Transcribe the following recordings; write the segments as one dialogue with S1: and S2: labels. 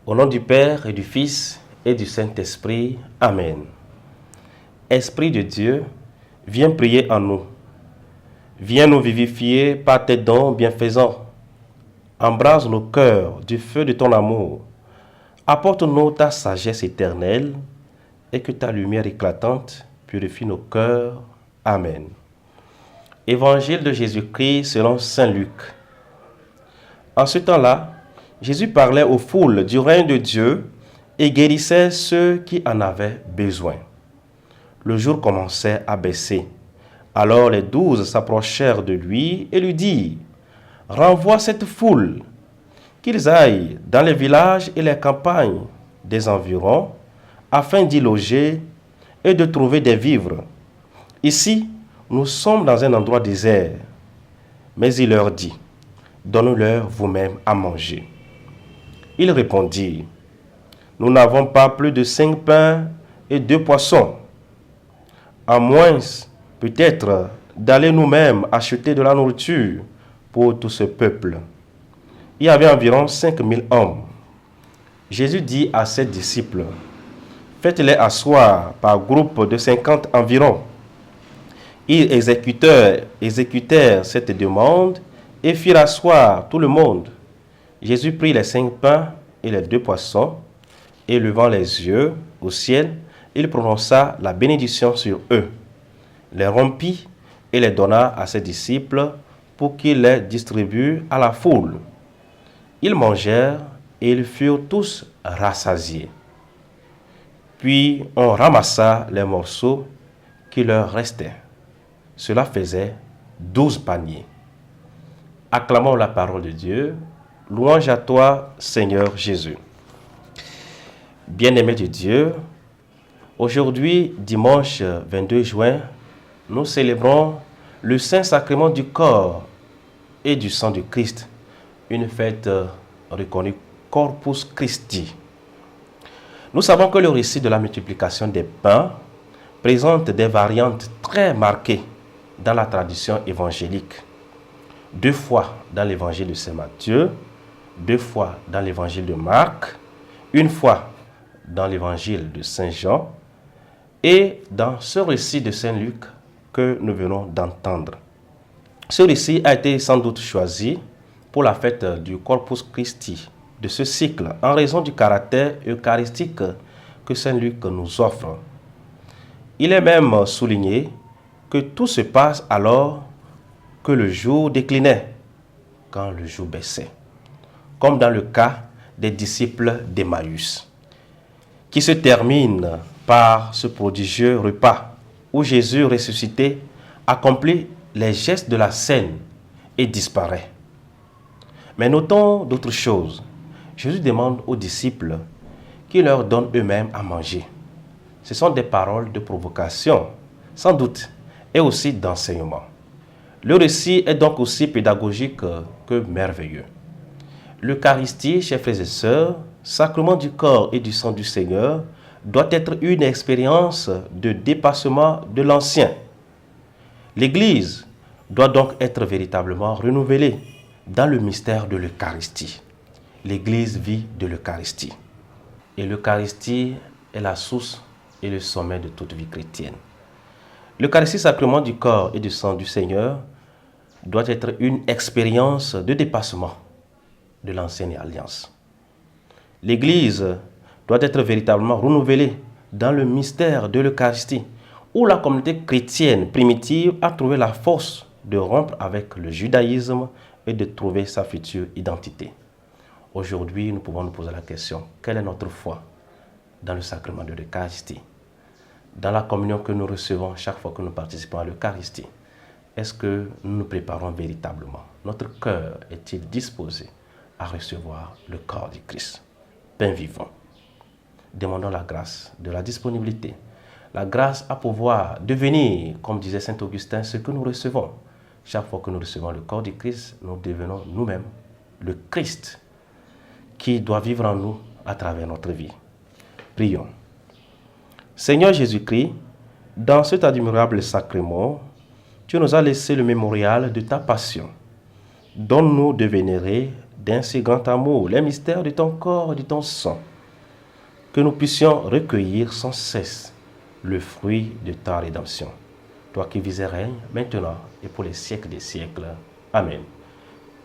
S1: Au nom du Père et du Fils et du Saint-Esprit. Amen. Esprit de Dieu, viens prier en nous. Viens nous vivifier par tes dons bienfaisants. Embrase nos cœurs du feu de ton amour. Apporte-nous ta sagesse éternelle et que ta lumière éclatante purifie nos cœurs. Amen. Évangile de Jésus-Christ selon saint Luc. En ce temps-là, Jésus parlait aux foules du règne de Dieu et guérissait ceux qui en avaient besoin. Le jour commençait à baisser. Alors les 12 s'approchèrent de lui et lui dirent : « Renvoie cette foule, qu'ils aillent dans les villages et les campagnes des environs, afin d'y loger et de trouver des vivres. Ici, nous sommes dans un endroit désert. » Mais il leur dit : « Donnez-leur vous-même à manger. » Ils répondirent : « Nous n'avons pas plus de 5 pains et 2 poissons. À moins, peut-être, d'aller nous-mêmes acheter de la nourriture pour tout ce peuple. » Il y avait environ 5000 hommes. Jésus dit à ses disciples : « Faites-les asseoir par groupe de 50 environ. » Ils exécutèrent cette demande et firent asseoir tout le monde. Jésus prit les 5 pains et les 2 poissons, et levant les yeux au ciel, il prononça la bénédiction sur eux, les rompit et les donna à ses disciples pour qu'ils les distribuent à la foule. Ils mangèrent et ils furent tous rassasiés. Puis on ramassa les morceaux qui leur restaient. Cela faisait 12 paniers. Acclamons la parole de Dieu. Louange à toi, Seigneur Jésus. Bien-aimés de Dieu, aujourd'hui, dimanche 22 juin, nous célébrons le Saint-Sacrement du corps et du sang du Christ, une fête reconnue Corpus Christi. Nous savons que le récit de la multiplication des pains présente des variantes très marquées dans la tradition évangélique. 2 fois dans l'évangile de Saint Matthieu, 2 fois dans l'évangile de Marc, 1 fois dans l'évangile de Saint Jean et dans ce récit de Saint Luc que nous venons d'entendre. Ce récit a été sans doute choisi pour la fête du Corpus Christi de ce cycle en raison du caractère eucharistique que Saint Luc nous offre. Il est même souligné que tout se passe alors que le jour déclinait, quand le jour baissait, comme dans le cas des disciples d'Emmaüs, qui se termine par ce prodigieux repas où Jésus ressuscité accomplit les gestes de la scène et disparaît. Mais notons d'autres choses. Jésus demande aux disciples qu'ils leur donnent eux-mêmes à manger. Ce sont des paroles de provocation, sans doute, et aussi d'enseignement. Le récit est donc aussi pédagogique que merveilleux. L'Eucharistie, chers frères et sœurs, sacrement du corps et du sang du Seigneur, doit être une expérience de dépassement de l'ancien. L'Église doit donc être véritablement renouvelée dans le mystère de l'Eucharistie. L'Église vit de l'Eucharistie. Et l'Eucharistie est la source et le sommet de toute vie chrétienne. L'Eucharistie, sacrement du corps et du sang du Seigneur, doit être une expérience de dépassement de l'ancienne alliance. L'Église doit être véritablement renouvelée dans le mystère de l'Eucharistie, où la communauté chrétienne primitive a trouvé la force de rompre avec le judaïsme et de trouver sa future identité. Aujourd'hui, nous pouvons nous poser la question : quelle est notre foi dans le sacrement de l'Eucharistie, dans la communion que nous recevons chaque fois que nous participons à l'Eucharistie? Est-ce que nous nous préparons véritablement? Notre cœur est-il disposé à recevoir le corps du Christ, pain vivant? Demandons la grâce de la disponibilité, la grâce à pouvoir devenir, comme disait saint Augustin, ce que nous recevons. Chaque fois que nous recevons le corps du Christ, nous devenons nous-mêmes le Christ qui doit vivre en nous à travers notre vie. Prions. Seigneur Jésus-Christ, dans cet admirable sacrement, tu nous as laissé le mémorial de ta passion. Donne-nous de vénérer d'un si grand amour, les mystères de ton corps et de ton sang, que nous puissions recueillir sans cesse le fruit de ta rédemption. Toi qui vis et règnes maintenant et pour les siècles des siècles. Amen.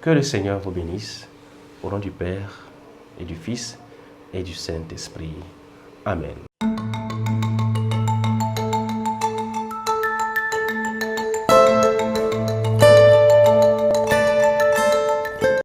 S1: Que le Seigneur vous bénisse, au nom du Père et du Fils et du Saint-Esprit. Amen.